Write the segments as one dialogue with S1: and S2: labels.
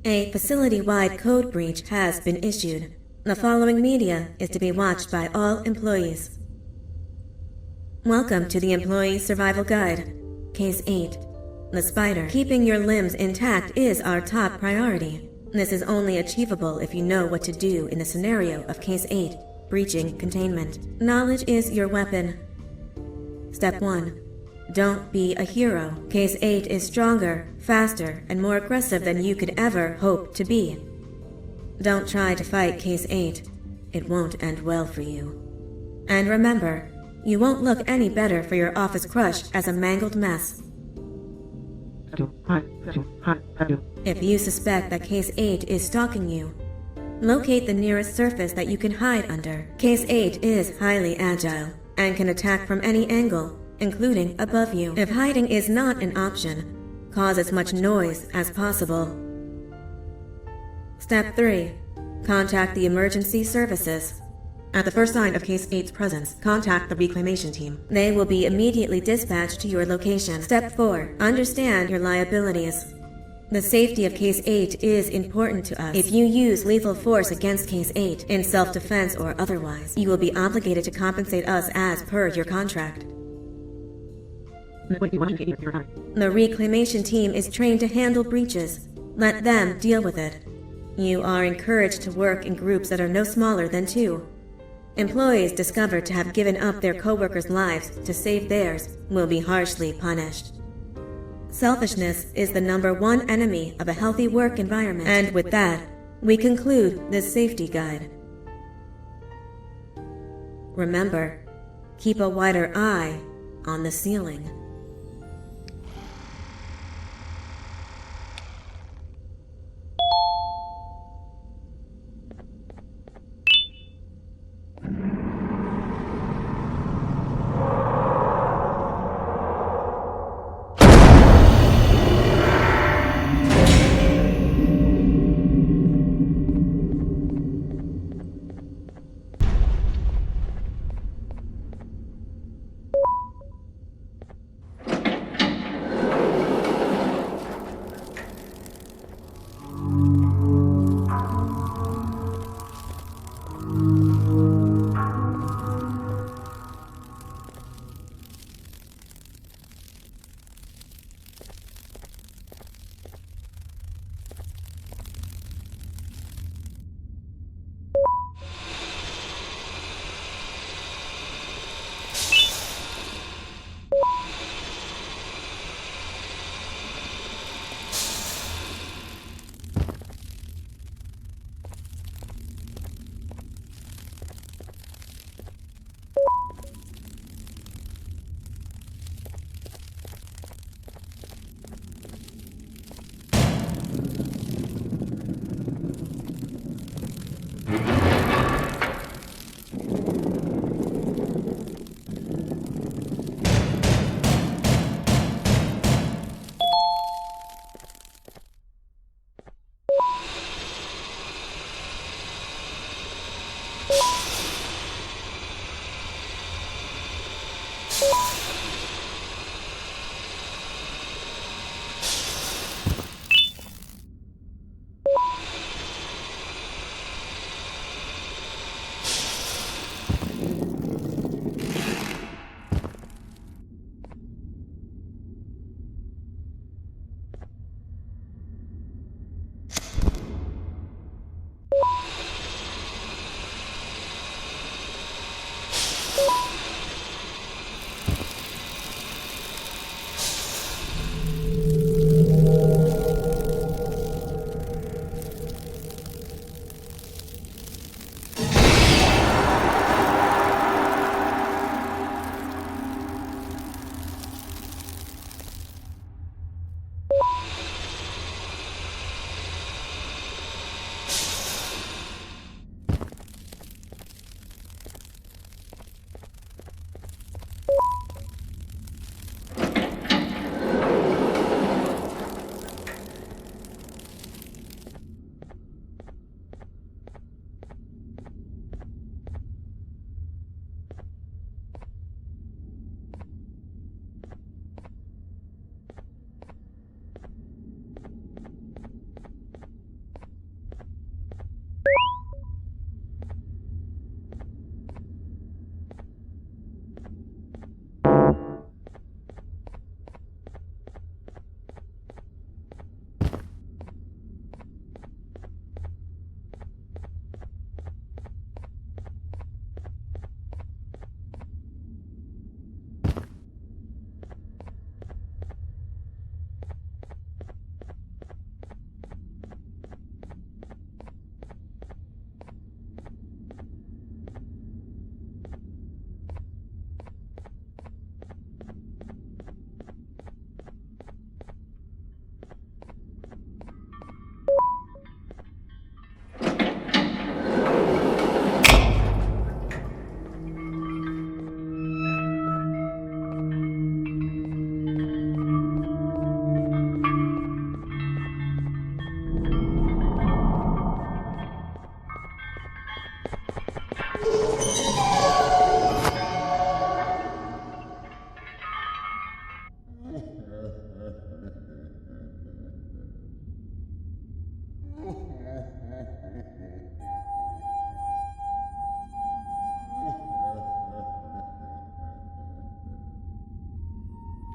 S1: A facility-wide code breach has been issued. The following media is to be watched by all employees. Welcome to the Employee Survival Guide. Case 8. The spider. Keeping your limbs intact is our top priority. This is only achievable if you know what to do in the scenario of Case 8, breaching containment. Knowledge is your weapon. Step 1. Don't be a hero. Case 8 is stronger, faster, and more aggressive than you could ever hope to be. Don't try to fight Case 8. It won't end well for you. And remember, you won't look any better for your office crush as a mangled mess. If you suspect that Case 8 is stalking you, locate the nearest surface that you can hide under. Case 8 is highly agile and can attack from any angle, including above you. If hiding is not an option, cause as much noise as possible. Step 3. Contact the emergency services. At the first sign of Case 8's presence, contact the reclamation team. They will be immediately dispatched to your location. Step 4. Understand your liabilities. The safety of Case 8 is important to us. If you use lethal force against Case 8, in self-defense or otherwise, you will be obligated to compensate us as per your contract. The reclamation team is trained to handle breaches. Let them deal with it. You are encouraged to work in groups that are no smaller than 2. Employees discovered to have given up their co-workers' lives to save theirs will be harshly punished. Selfishness is the #1 enemy of a healthy work environment. And with that, we conclude this safety guide. Remember, keep a wider eye on the ceiling.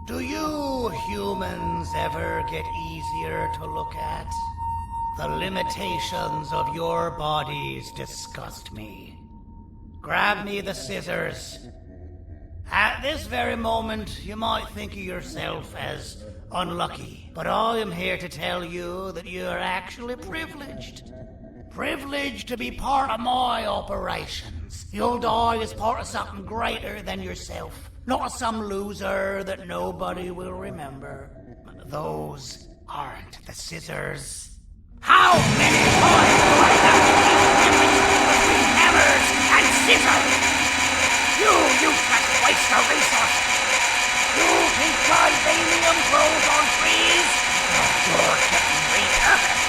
S2: Do you humans ever get easier to look at? The limitations of your bodies disgust me. Grab me the scissors. At this very moment, you might think of yourself as unlucky, but I am here to tell you that you are actually privileged. Privileged to be part of my operations. You'll die as part of something greater than yourself, not as some loser that nobody will remember. Those aren't the scissors. How many times do I have to keep difference between hammers and scissors? You useless waste of resources! You think titanium grows on trees? You're getting repurposed!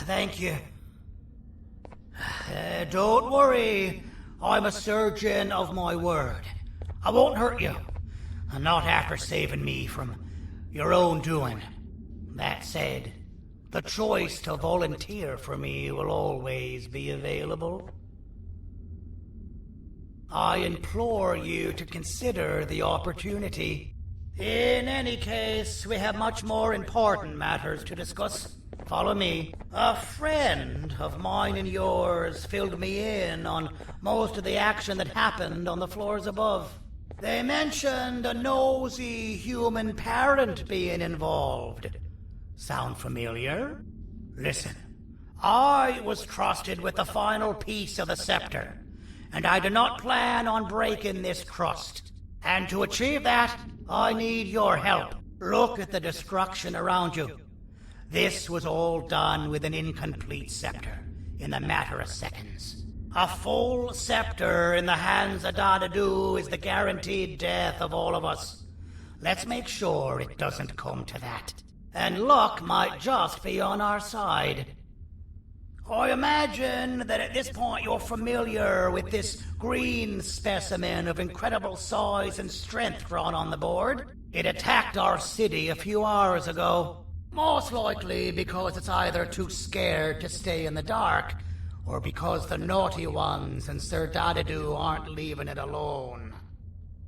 S2: Thank you. Don't worry. I'm a surgeon of my word. I won't hurt you. Not after saving me from your own doing. That said, the choice to volunteer for me will always be available. I implore you to consider the opportunity. In any case, we have much more important matters to discuss. Follow me. A friend of mine and yours filled me in on most of the action that happened on the floors above. They mentioned a nosy human parent being involved. Sound familiar? Listen, I was trusted with the final piece of the scepter, and I do not plan on breaking this trust. And to achieve that, I need your help. Look at the destruction around you. This was all done with an incomplete scepter, in a matter of seconds. A full scepter in the hands of Dadadu is the guaranteed death of all of us. Let's make sure it doesn't come to that. And luck might just be on our side. I imagine that at this point you're familiar with this green specimen of incredible size and strength drawn on the board. It attacked our city a few hours ago. Most likely because it's either too scared to stay in the dark, or because the naughty ones and Sir Dadadu aren't leaving it alone.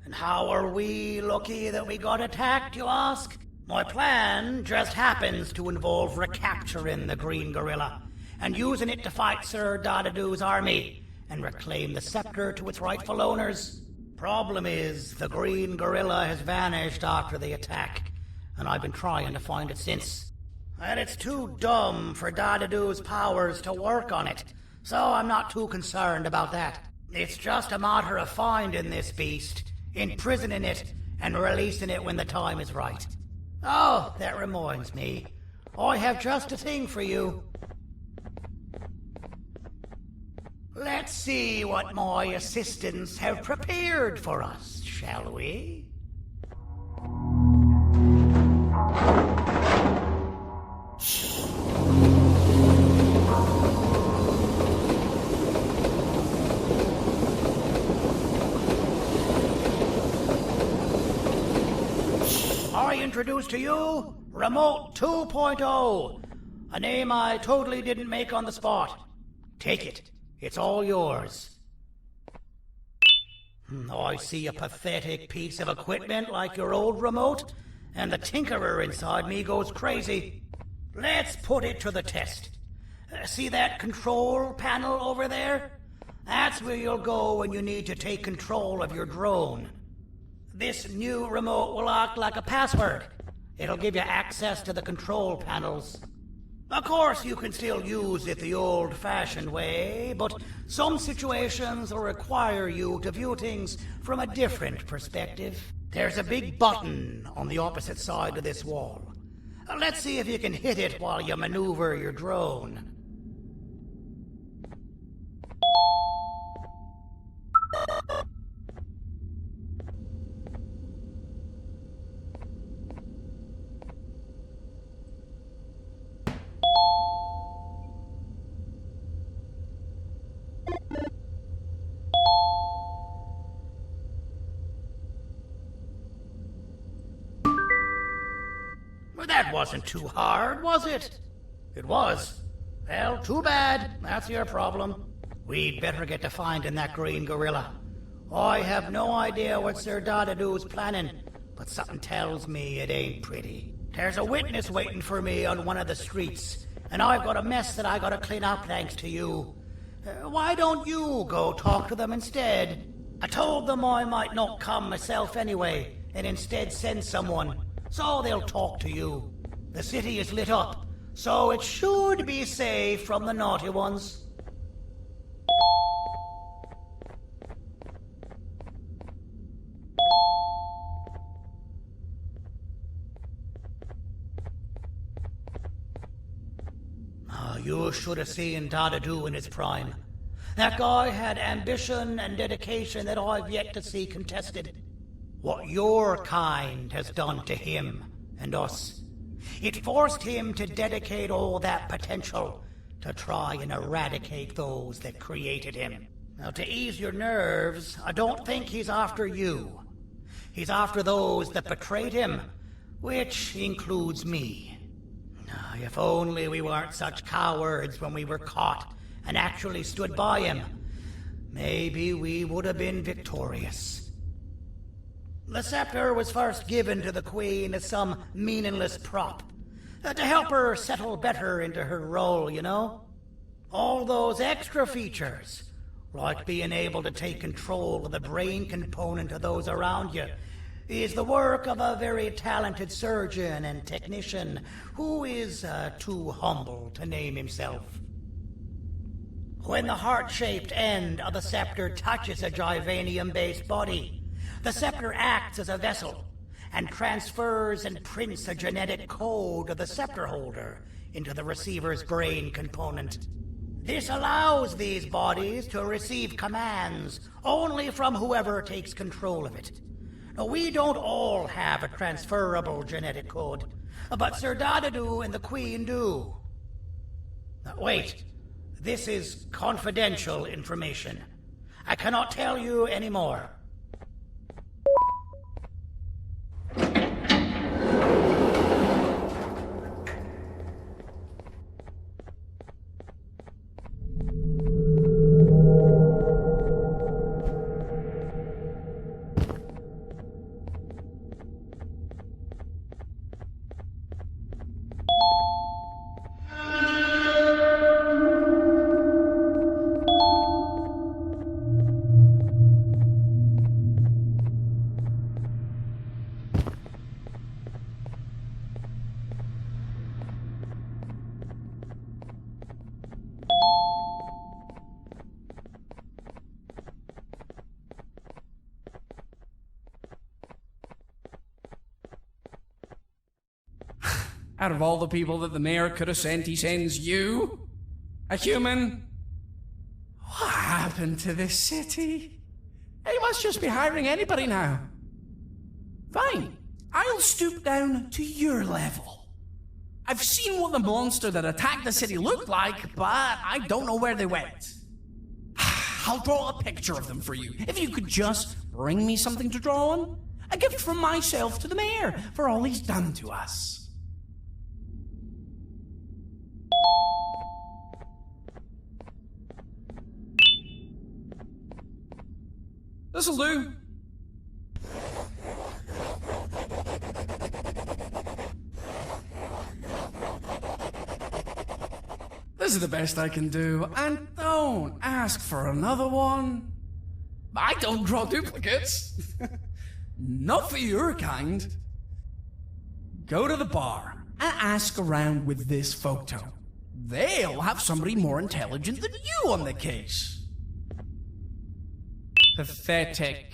S2: And how are we lucky that we got attacked, you ask? My plan just happens to involve recapturing the green gorilla, and using it to fight Sir Dadadu's army, and reclaim the scepter to its rightful owners. Problem is, the green gorilla has vanished after the attack, and I've been trying to find it since. And it's too dumb for Dadadu's powers to work on it, so I'm not too concerned about that. It's just a matter of finding this beast, imprisoning it, and releasing it when the time is right. Oh, that reminds me. I have just a thing for you. Let's see what my assistants have prepared for us, shall we? I introduce to you Remote 2.0, a name I totally didn't make on the spot. Take it. It's all yours. I see a pathetic piece of equipment like your old remote, and the tinkerer inside me goes crazy. Let's put it to the test. See that control panel over there? That's where you'll go when you need to take control of your drone. This new remote will act like a password. It'll give you access to the control panels. Of course, you can still use it the old-fashioned way, but some situations will require you to view things from a different perspective. There's a big button on the opposite side of this wall. Let's see if you can hit it while you maneuver your drone. Well, that wasn't too hard, was it? It was. Well, too bad. That's your problem. We'd better get to finding that green gorilla. I have no idea what Sir Dadadoo's planning, but something tells me it ain't pretty. There's a witness waiting for me on one of the streets, and I've got a mess that I gotta clean up thanks to you. Why don't you go talk to them instead? I told them I might not come myself anyway, and instead send someone, so they'll talk to you. The city is lit up, so it should be safe from the naughty ones. You should have seen Dadadoo in his prime. That guy had ambition and dedication that I've yet to see contested. What your kind has done to him and us, it forced him to dedicate all that potential to try and eradicate those that created him. Now, to ease your nerves, I don't think he's after you. He's after those that betrayed him, which includes me. If only we weren't such cowards when we were caught and actually stood by him, maybe we would have been victorious. The scepter was first given to the Queen as some meaningless prop, to help her settle better into her role, you know? All those extra features, like being able to take control of the brain component of those around you, is the work of a very talented surgeon and technician who is too humble to name himself. When the heart-shaped end of the scepter touches a Givanium-based body, the scepter acts as a vessel and transfers and prints a genetic code of the scepter holder into the receiver's brain component. This allows these bodies to receive commands only from whoever takes control of it. Now, we don't all have a transferable genetic code, but Sir Dadadoo and the Queen do. Now, wait, this is confidential information. I cannot tell you any more.
S3: Out of all the people that the mayor could have sent, he sends you? A human? What happened to this city? He must just be hiring anybody now. Fine, I'll stoop down to your level. I've seen what the monster that attacked the city looked like, but I don't know where they went. I'll draw a picture of them for you, if you could just bring me something to draw on. A gift from myself to the mayor for all he's done to us. This'll do. This is the best I can do, and don't ask for another one. I don't draw duplicates. Not for your kind. Go to the bar and ask around with this photo. They'll have somebody more intelligent than you on the case. Pathetic.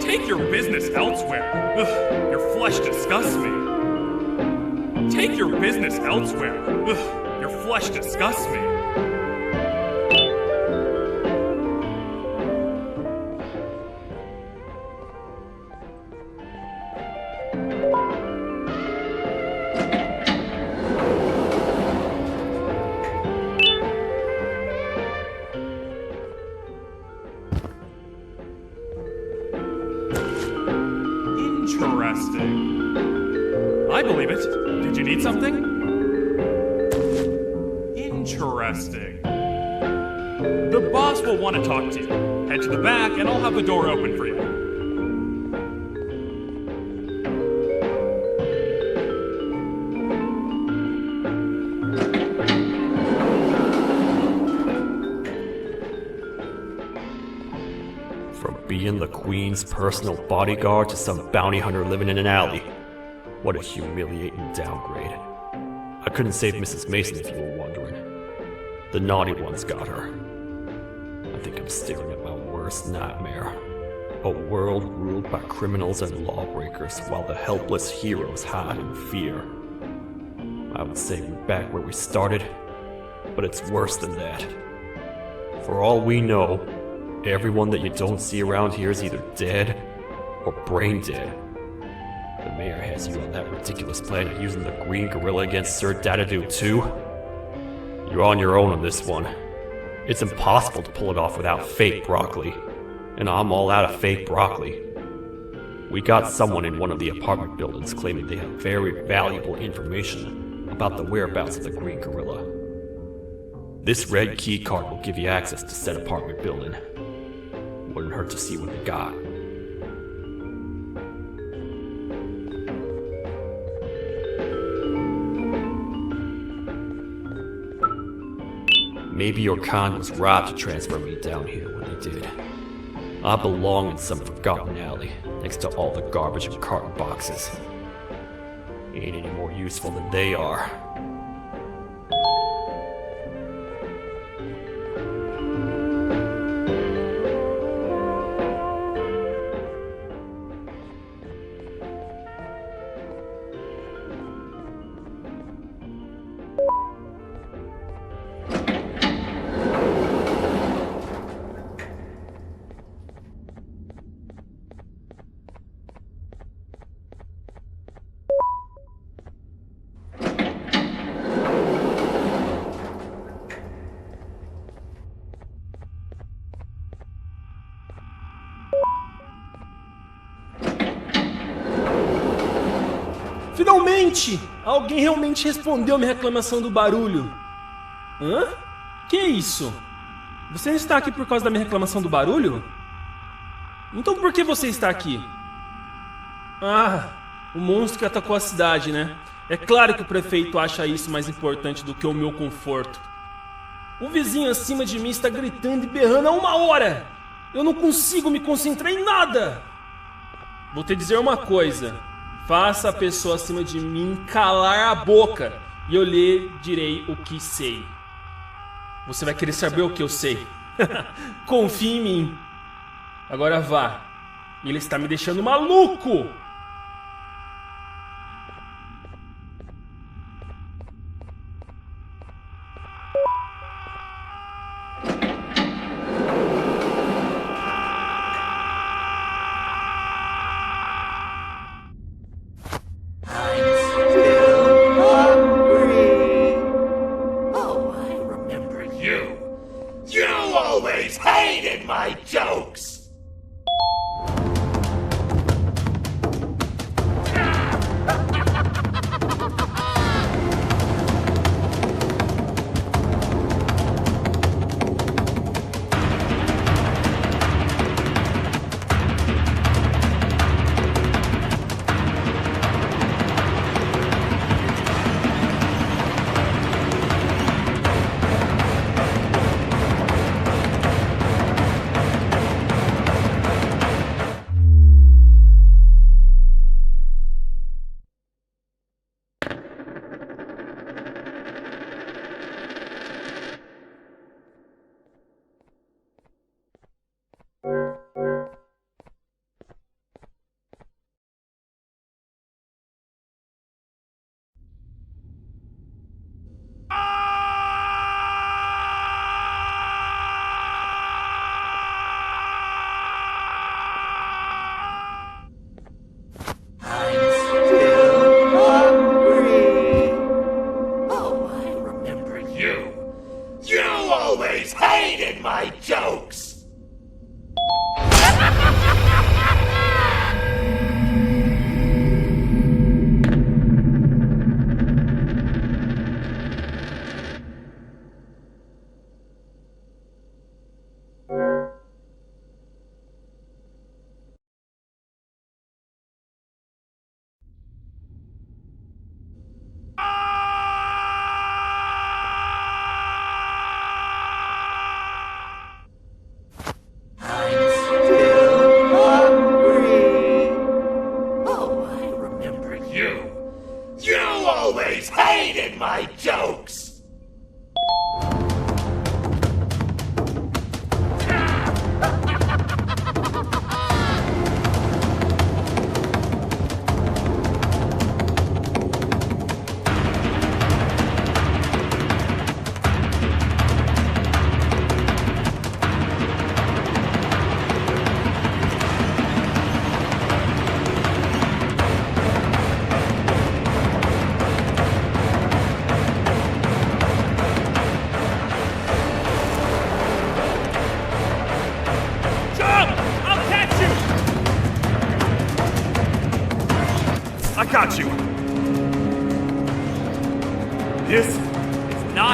S4: Take your business elsewhere. Ugh, your flesh disgusts me. Take your business elsewhere. Ugh, your flesh disgusts me. Interesting. I believe it. Did you need something? Interesting. The boss will want to talk to you. Head to the back and I'll have the door open for you.
S5: From being the Queen's personal bodyguard to some bounty hunter living in an alley. What a humiliating downgrade. I couldn't save Mrs. Mason if you were wondering. The naughty ones got her. I think I'm staring at my worst nightmare. A world ruled by criminals and lawbreakers while the helpless heroes hide in fear. I would say we're back where we started, but it's worse than that. For all we know, everyone that you don't see around here is either dead or brain dead. The mayor has you on that ridiculous plan of using the green gorilla against Sir Dadadoo too. You're on your own on this one. It's impossible to pull it off without fake broccoli. And I'm all out of fake broccoli. We got someone in one of the apartment buildings claiming they have very valuable information about the whereabouts of the green gorilla. This red key card will give you access to said apartment building. Wouldn't hurt to see what they got. Maybe your con was robbed to transfer me down here when they did. I belong in some forgotten alley, next to all the garbage and carton boxes. Ain't any more useful than they are.
S6: Finalmente! Alguém realmente respondeu minha reclamação do barulho. Hã? Que é isso? Você está aqui por causa da minha reclamação do barulho? Então por que você está aqui? Ah, o monstro que atacou a cidade, né? É claro que o prefeito acha isso mais importante do que o meu conforto. O vizinho acima de mim está gritando e berrando há 1 hora! Eu não consigo me concentrar em nada! Vou te dizer uma coisa. Faça a pessoa acima de mim calar a boca e eu lhe direi o que sei. Você vai querer saber o que eu sei. Confie em mim. Agora vá. Ele está me deixando maluco.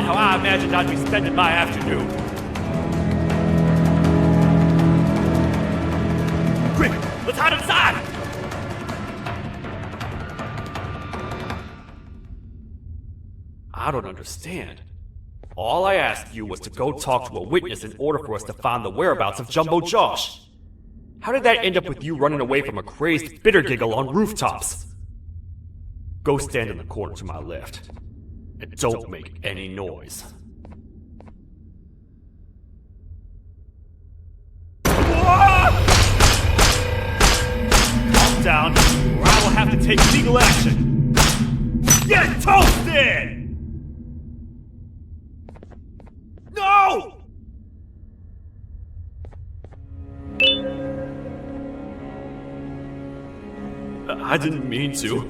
S4: not how I imagined I'd be spending my afternoon. Quick, let's hide inside!
S5: I don't understand. All I asked you was to go talk to a witness in order for us to find the whereabouts of Jumbo Josh. How did that end up with you running away from a crazed bitter giggle on rooftops? Go stand in the corner to my left. And don't make any noise.
S4: Calm down, or I will have to take legal action. Get toasted! No!
S5: I didn't mean to.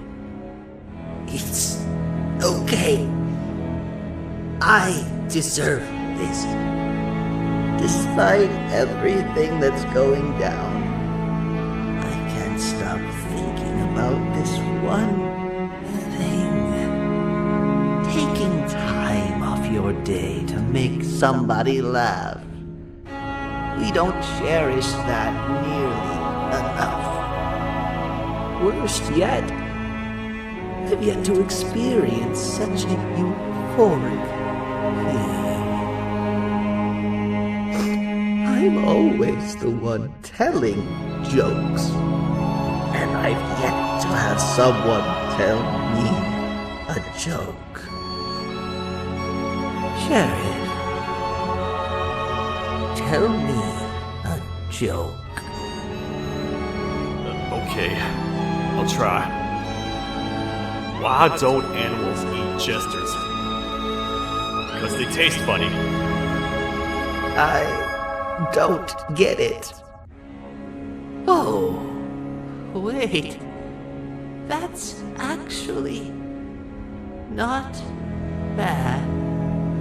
S7: It's okay. I deserve this. Despite everything that's going down, I can't stop thinking about this one thing. Taking time off your day to make somebody laugh. We don't cherish that nearly enough. Worst yet, I've yet to experience such a euphoric feeling. I'm always the one telling jokes, and I've yet to have someone tell me a joke. Sheriff, tell me a joke.
S5: Okay, I'll try. Why don't animals eat jesters? Because they taste funny.
S7: I don't get it. Oh, wait. That's actually not bad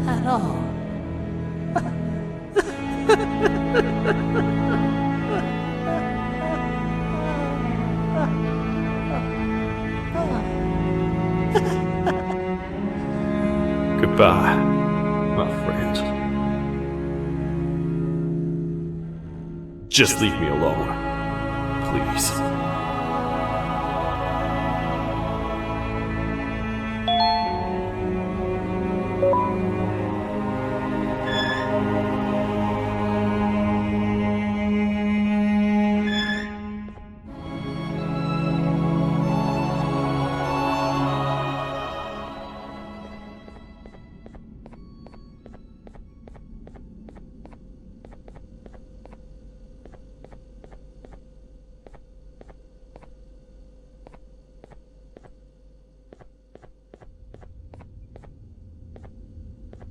S7: at all.
S5: Goodbye, my friend. Just leave me alone, please.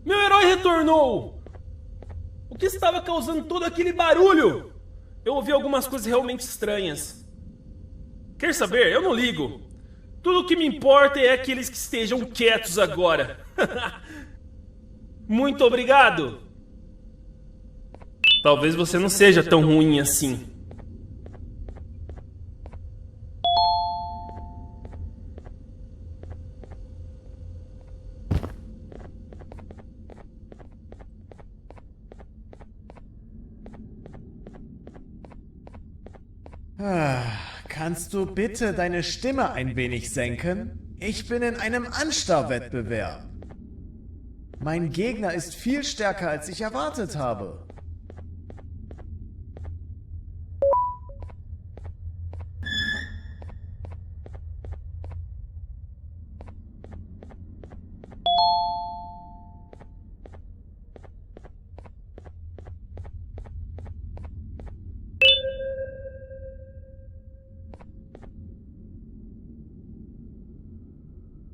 S6: Meu herói retornou! O que estava causando todo aquele barulho? Eu ouvi algumas coisas realmente estranhas. Quer saber? Eu não ligo. Tudo o que me importa é aqueles que estejam quietos agora. Muito obrigado! Talvez você não seja tão ruim assim.
S8: Kannst du bitte deine Stimme ein wenig senken? Ich bin in einem Anstarrwettbewerb. Mein Gegner ist viel stärker, als ich erwartet habe.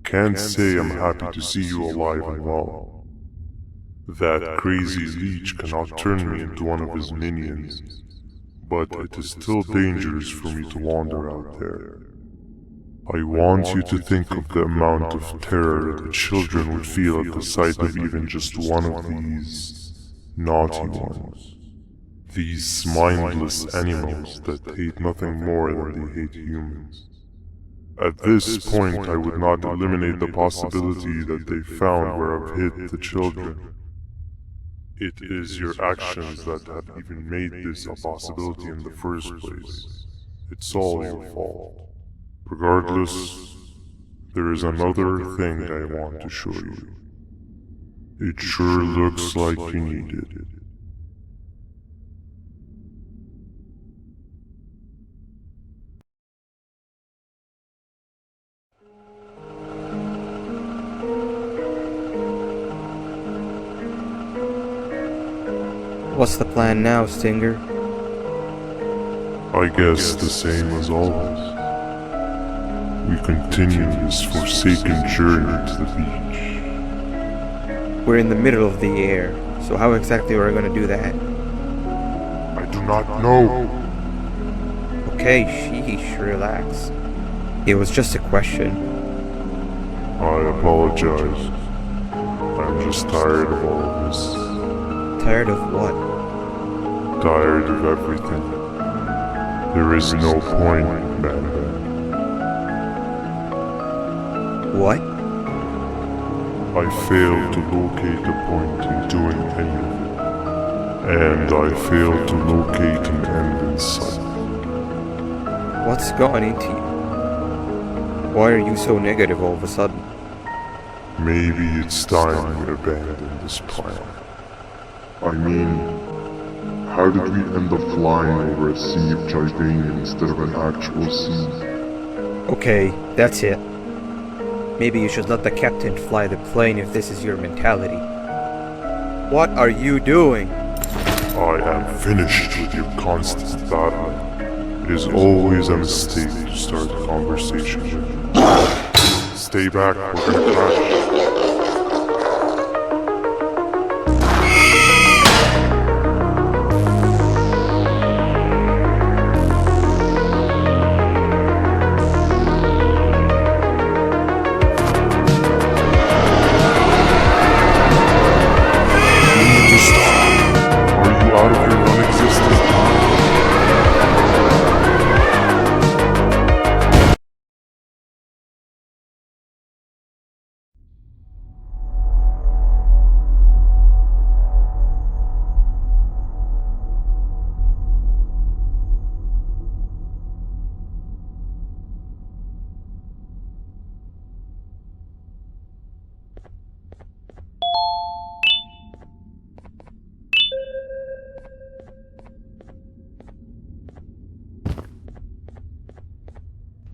S9: Can't say I'm happy to see you alive and well. That crazy leech cannot turn me into one of his minions, but it is still dangerous for me to wander out there. I want you to think of the amount of terror the children would feel at the sight of even just one of these naughty ones. These mindless animals that hate nothing more than they hate humans. At this point, I would not eliminate the possibility that they found where I've hid the children. It is your actions that have even made this a possibility in the first place. It's all your fault. Regardless, there is another thing I want to show you. It sure looks like you need it.
S10: What's the plan now, Stinger?
S9: I guess the same as always. We continue this forsaken journey to the beach.
S10: We're in the middle of the air, so how exactly are we going to do that?
S9: I do not know.
S10: Okay, sheesh, relax. It was just a question.
S9: I apologize. I'm just tired of all of this.
S10: Tired of what?
S9: Tired of everything. There is no point, Banban.
S10: What?
S9: I failed to locate a point in doing anything. And I failed to locate an end in sight.
S10: What's gone into you? Why are you so negative all of a sudden?
S9: Maybe it's time we abandon this plan. I mean, how did we end up flying over a sea of Jardanian instead of an actual sea?
S10: Okay, that's it. Maybe you should let the captain fly the plane if this is your mentality. What are you doing?
S9: I am finished with your constant battling. It is always a mistake to start a conversation with. Stay back, we're gonna crash.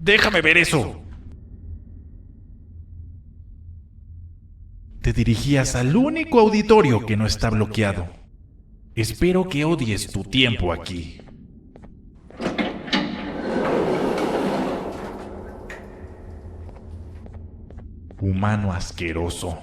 S11: Déjame ver eso. Te dirigías al único auditorio que no está bloqueado. Espero que odies tu tiempo aquí. Humano asqueroso.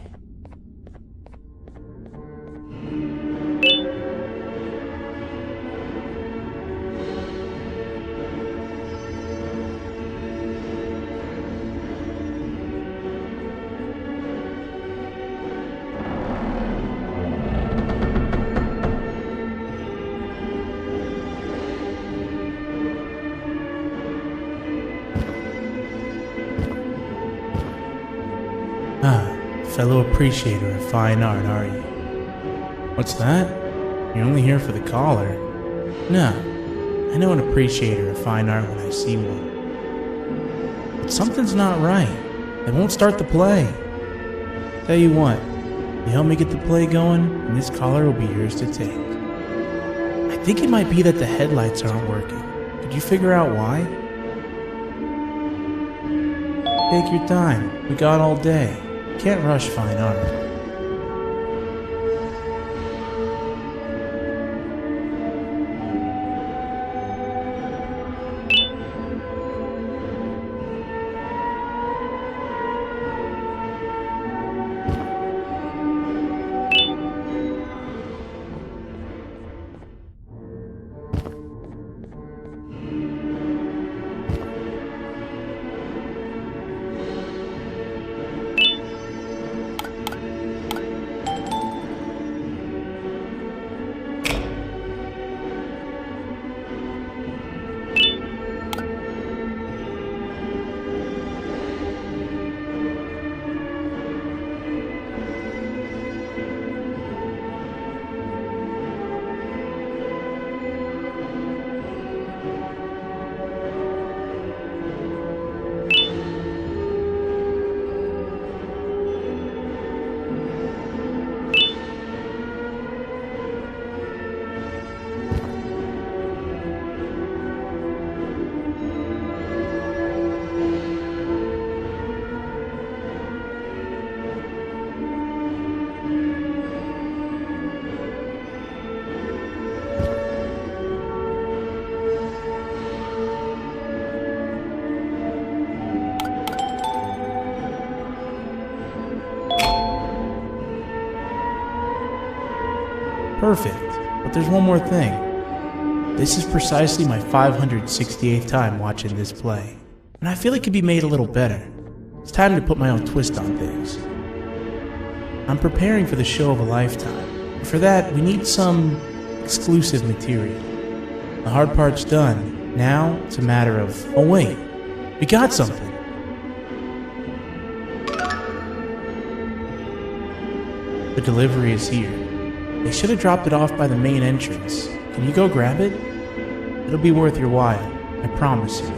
S12: Fellow appreciator of fine art, are you? What's that? You're only here for the collar? No, I know an appreciator of fine art when I see one. But something's not right. They won't start the play. Tell you what, you help me get the play going, and this collar will be yours to take. I think it might be that the headlights aren't working. Could you figure out why? Take your time. We got all day. Can't rush fine art. Perfect. But there's one more thing. This is precisely my 568th time watching this play, and I feel it could be made a little better. It's time to put my own twist on things. I'm preparing for the show of a lifetime. For that, we need some exclusive material. The hard part's done. Now, it's a matter of, oh wait, we got something. The delivery is here. They should have dropped it off by the main entrance. Can you go grab it? It'll be worth your while, I promise you.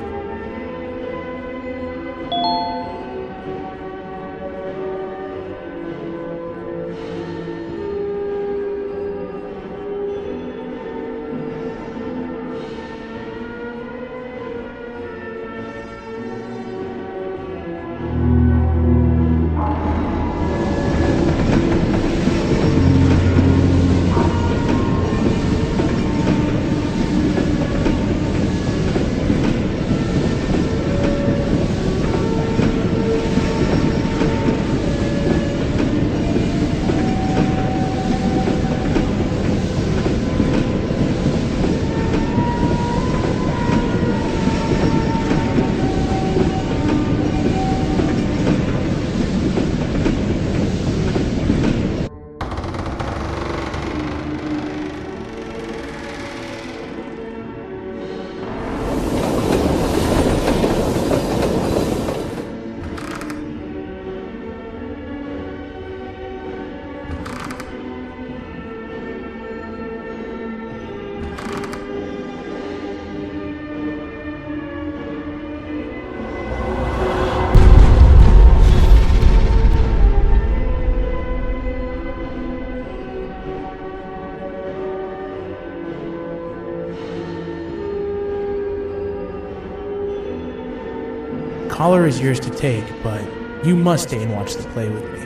S12: Collar is yours to take, but you must stay and watch the play with me.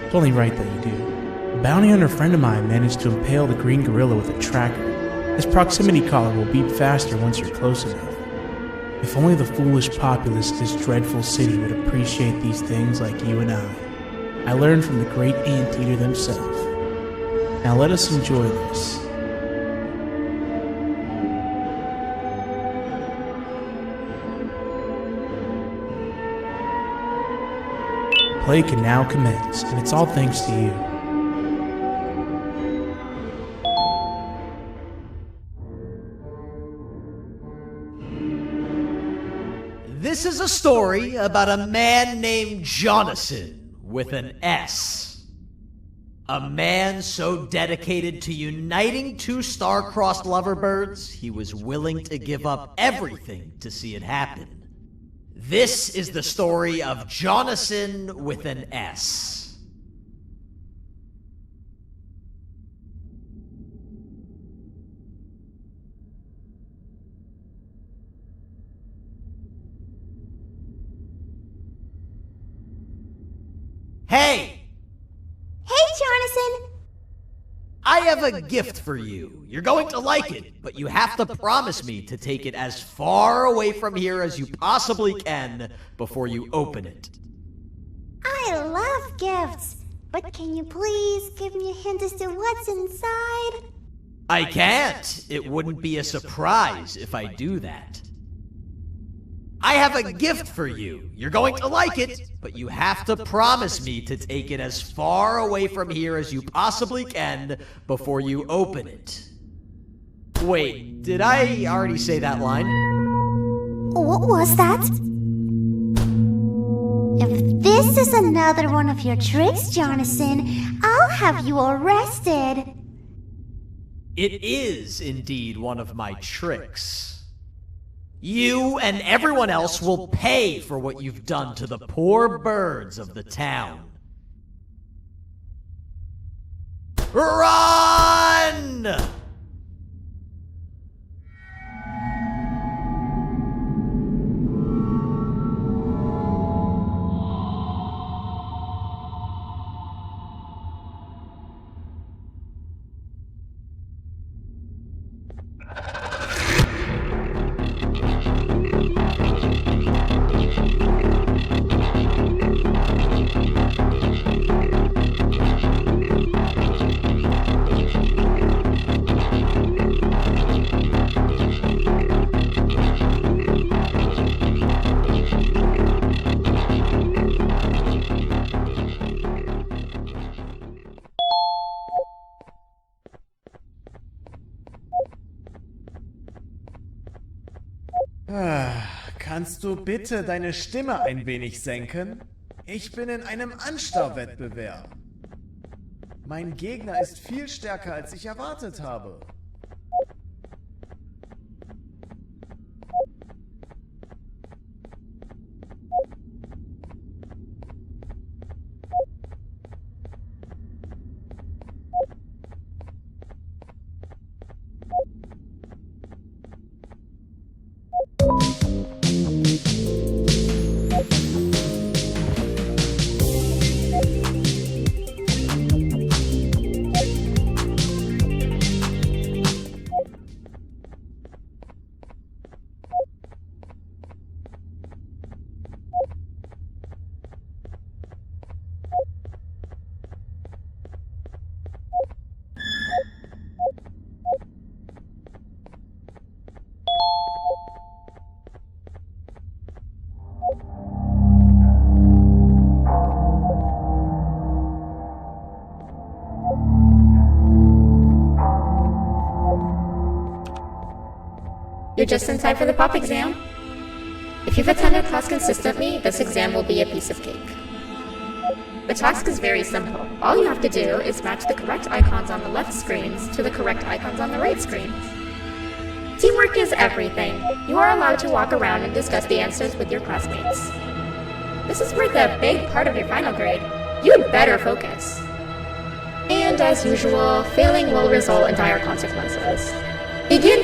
S12: It's only right that you do. A bounty hunter friend of mine managed to impale the green gorilla with a tracker. This proximity collar will beep faster once you're close enough. If only the foolish populace of this dreadful city would appreciate these things like you and I learned from the great anteater themselves. Now let us enjoy this. Play can now commence, and it's all thanks to you.
S2: This is a story about a man named Jonathan with an S. A man so dedicated to uniting two star-crossed loverbirds, he was willing to give up everything to see it happen. This is the story of Jonathan with an S. Hey!
S13: Hey, Jonathan!
S2: I have a gift for you. You're going to like it, but you have to promise me to take it as far away from here as you possibly can before you open it.
S13: I love gifts, but can you please give me a hint as to what's inside?
S2: I can't. It wouldn't be a surprise if I do that. I have a gift for you. You're going to like it, but you have to promise me to take it as far away from here as you possibly can before you open it. Wait, did I already say that line?
S13: What was that? If this is another one of your tricks, Jonathan, I'll have you arrested.
S2: It is indeed one of my tricks. You and everyone else will pay for what you've done to the poor birds of the town. Run!
S8: Kannst du bitte deine Stimme ein wenig senken? Ich bin in einem Anstarrwettbewerb. Mein Gegner ist viel stärker, als ich erwartet habe.
S14: You're just in time for the pop exam. If you've attended class consistently, this exam will be a piece of cake. The task is very simple. All you have to do is match the correct icons on the left screens to the correct icons on the right screens. Teamwork is everything. You are allowed to walk around and discuss the answers with your classmates. This is worth a big part of your final grade. You'd better focus. And as usual, failing will result in dire consequences. Begin!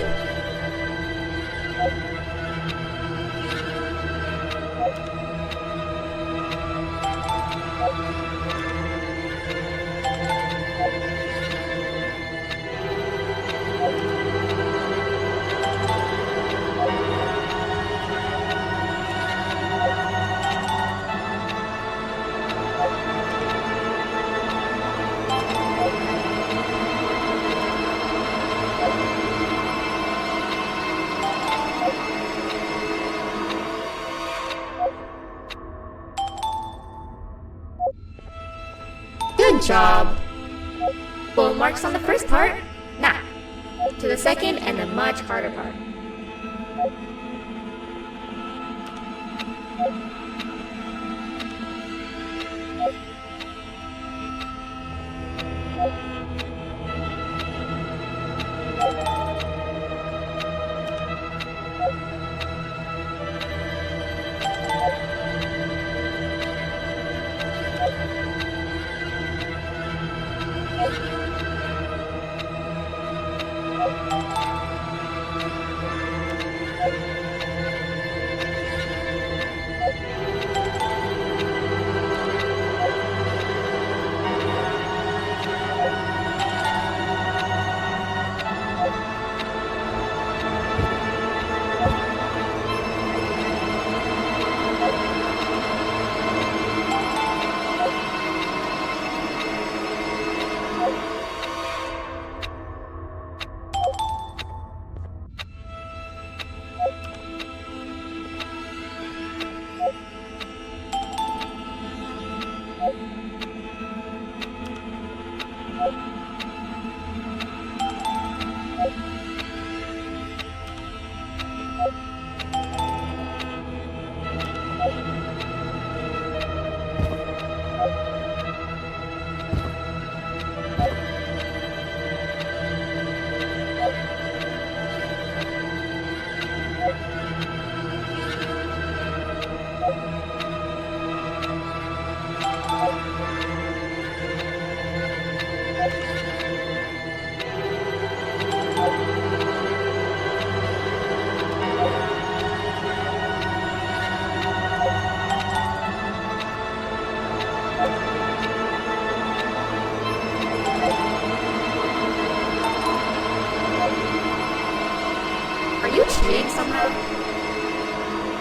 S14: Good job! Full marks on the first part. Now, to the second and the much harder part.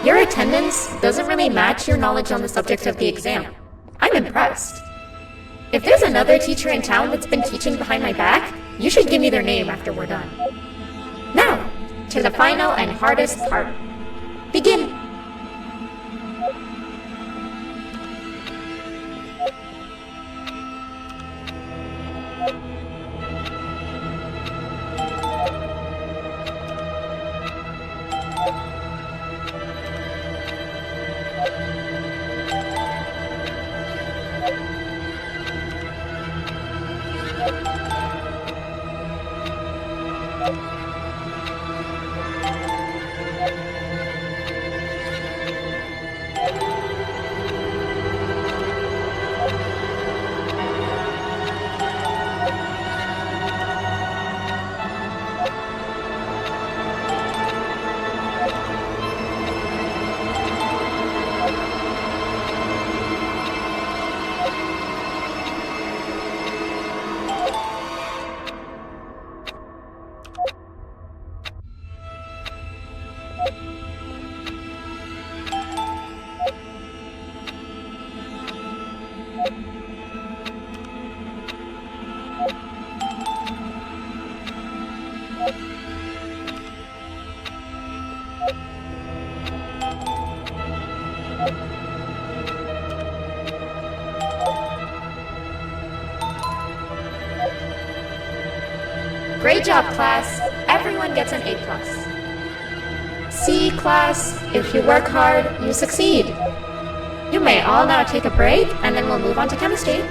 S14: Your attendance doesn't really match your knowledge on the subject of the exam. I'm impressed. If there's another teacher in town that's been teaching behind my back, you should give me their name after we're done. Now, to the final and hardest part. Begin! Great job, class. Everyone gets an A+. See, class, if you work hard, you succeed. You may all now take a break, and then we'll move on to chemistry.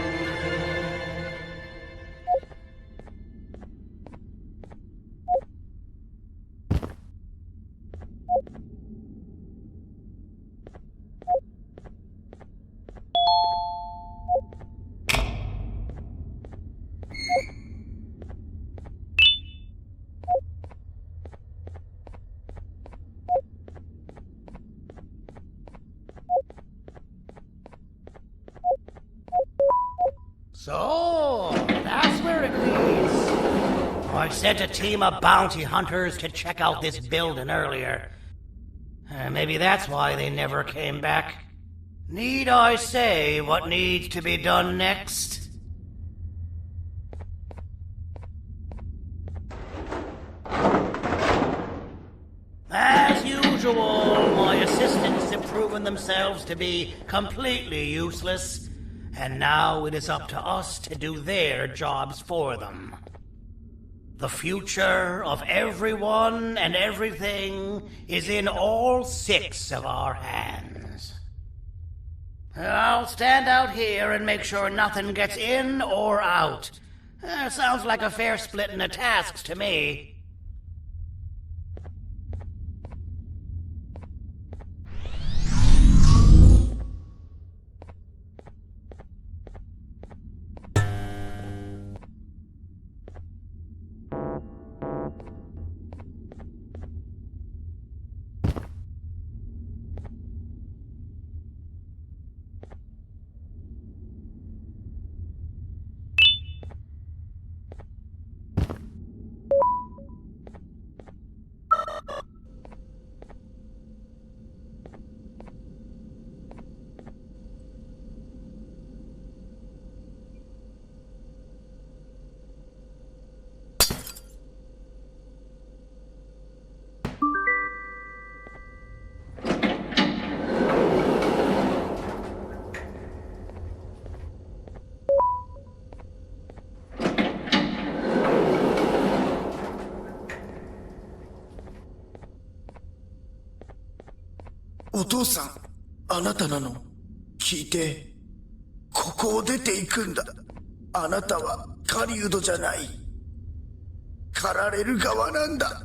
S2: So, that's where it leads. I sent a team of bounty hunters to check out this building earlier. Maybe that's why they never came back. Need I say what needs to be done next? As usual, my assistants have proven themselves to be completely useless. And now it is up to us to do their jobs for them. The future of everyone and everything is in all 6 of our hands. I'll stand out here and make sure nothing gets in or out. Sounds like a fair splitting of tasks to me.
S15: "お父さん、あなたなの？聞いて。ここを出て行くんだ。あなたは狩人じゃない。狩られる側なんだ。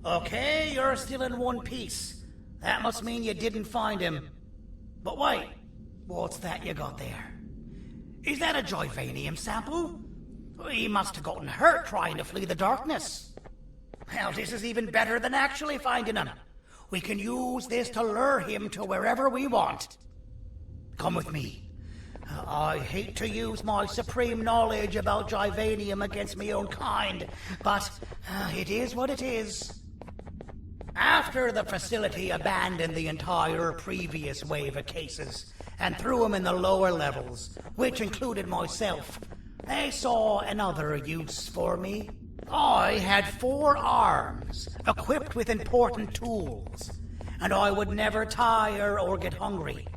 S2: Okay, you're still in one piece. That must mean you didn't find him. But wait, What's that you got there? Is that a Joyvanium sample? He must have gotten hurt trying to flee the darkness. Well, this is even better than actually finding him. We can use this to lure him to wherever we want. Come with me. I hate to use my supreme knowledge about Joyvanium against my own kind, but it is what it is. After the facility abandoned the entire previous wave of cases and threw them in the lower levels, which included myself, they saw another use for me. I had 4 arms, equipped with important tools, and I would never tire or get hungry.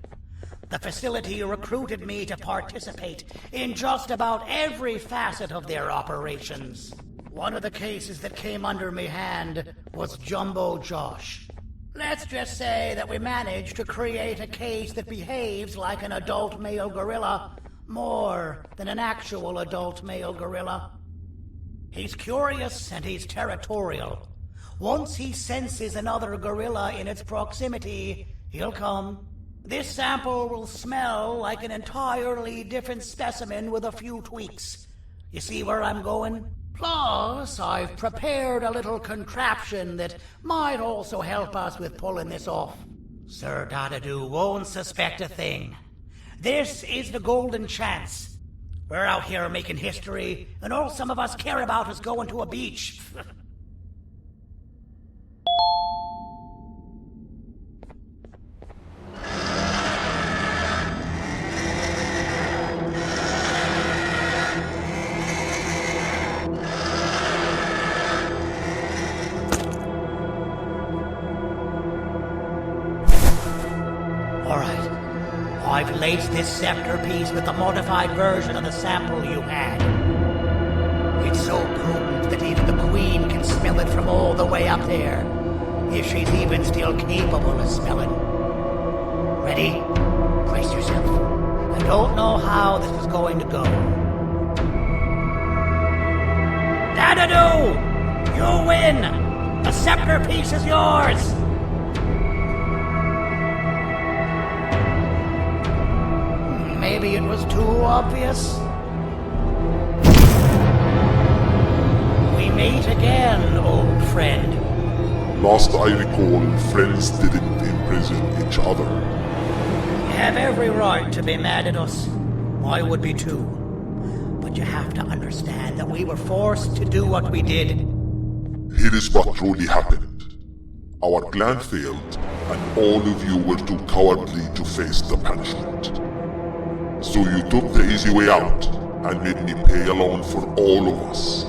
S2: The facility recruited me to participate in just about every facet of their operations. One of the cases that came under me hand was Jumbo Josh. Let's just say that we managed to create a case that behaves like an adult male gorilla more than an actual adult male gorilla. He's curious and he's territorial. Once he senses another gorilla in its proximity, he'll come. This sample will smell like an entirely different specimen with a few tweaks. You see where I'm going? Plus, I've prepared a little contraption that might also help us with pulling this off. Sir Dadadoo won't suspect a thing. This is the golden chance. We're out here making history, and all some of us care about is going to a beach. I've laced this scepter piece with the modified version of the sample you had. It's so potent that even the Queen can smell it from all the way up there, if she's even still capable of smelling. Ready? Brace yourself. I don't know how this is going to go. Dadadoo! You win! The scepter piece is yours! Maybe it was too obvious. We meet again, old friend.
S9: Last I recall, friends didn't imprison each other.
S2: You have every right to be mad at us. I would be too. But you have to understand that we were forced to do what we did.
S9: Here is what truly happened. Our plan failed, and all of you were too cowardly to face the punishment. So you took the easy way out, and made me pay alone for all of us.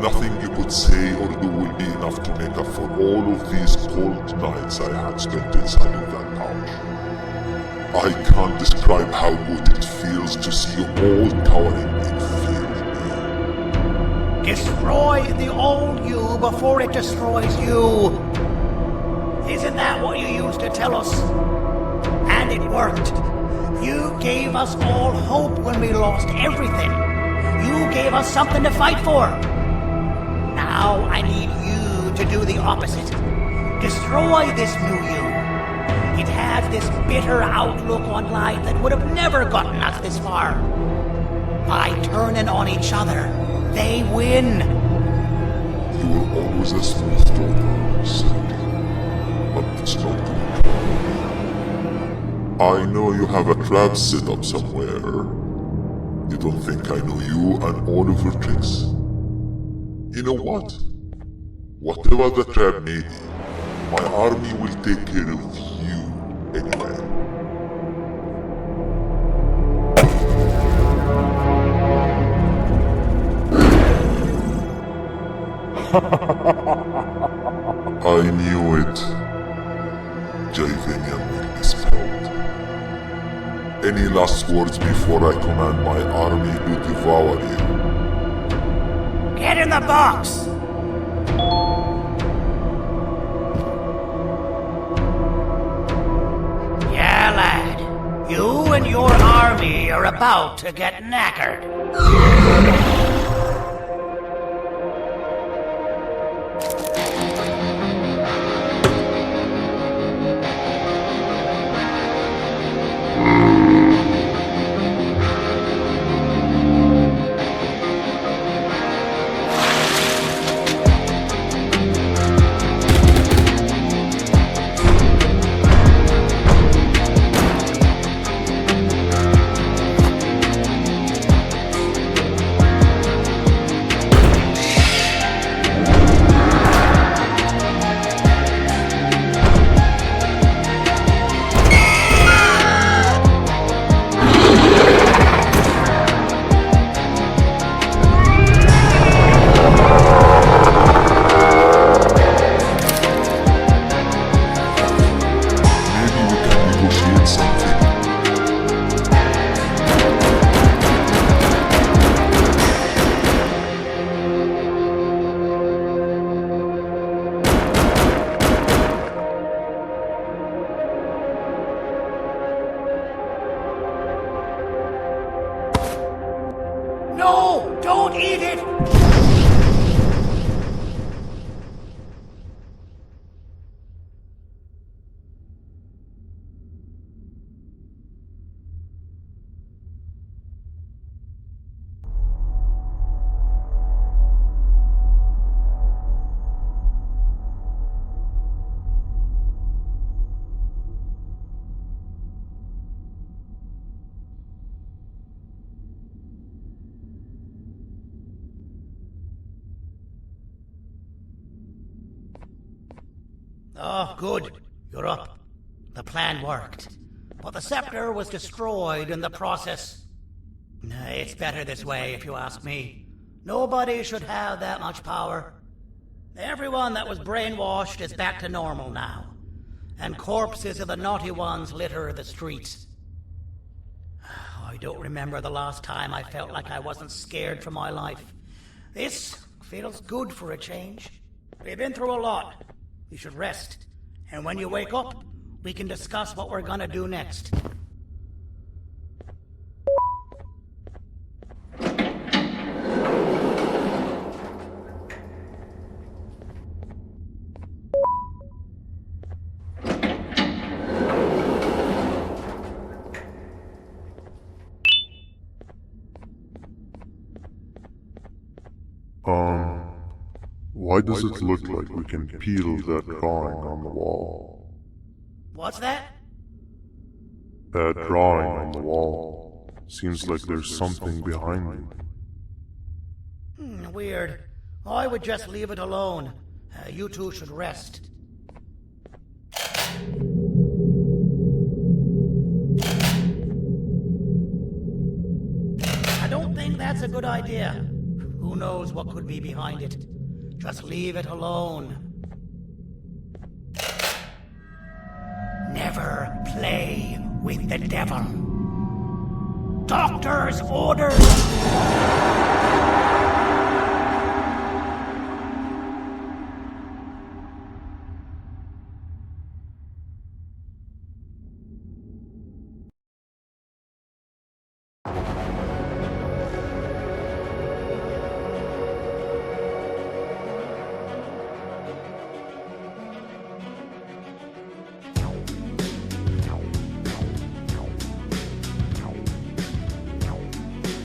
S9: Nothing you could say or do will be enough to make up for all of these cold nights I had spent inside of that pouch. I can't describe how good it feels to see you all cowering in fear.
S2: Destroy the old you before it destroys you. Isn't that what you used to tell us? And it worked. You gave us all hope when we lost everything. You gave us something to fight for. Now I need you to do the opposite. Destroy this new you. It has this bitter outlook on life that would have never gotten us this far. By turning on each other, they win.
S9: You were always a smooth talker, Sandy. But it's not good. I know you have a trap set up somewhere. You don't think I know you and all of your tricks? You know what? Whatever the trap may be, my army will take care of you anyway. I knew it. Joyvanium will be spelled. Any last words before I command my army to devour you?
S2: Get in the box! Yeah, lad. You and your army are about to get knackered. No! Don't eat it! Oh, good. You're up. The plan worked. But the scepter was destroyed in the process. It's better this way, if you ask me. Nobody should have that much power. Everyone that was brainwashed is back to normal now. And corpses of the naughty ones litter the streets. I don't remember the last time I felt like I wasn't scared for my life. This feels good for a change. We've been through a lot. You should rest. And when you wake up, we can discuss what we're gonna do next.
S9: Why does it look like we can peel that drawing on the wall?
S2: What's that?
S9: That drawing on the wall. Seems like there's something behind it.
S2: Weird. I would just leave it alone. You two should rest. I don't think that's a good idea. Who knows what could be behind it? Just leave it alone. Never play with the devil. Doctor's orders!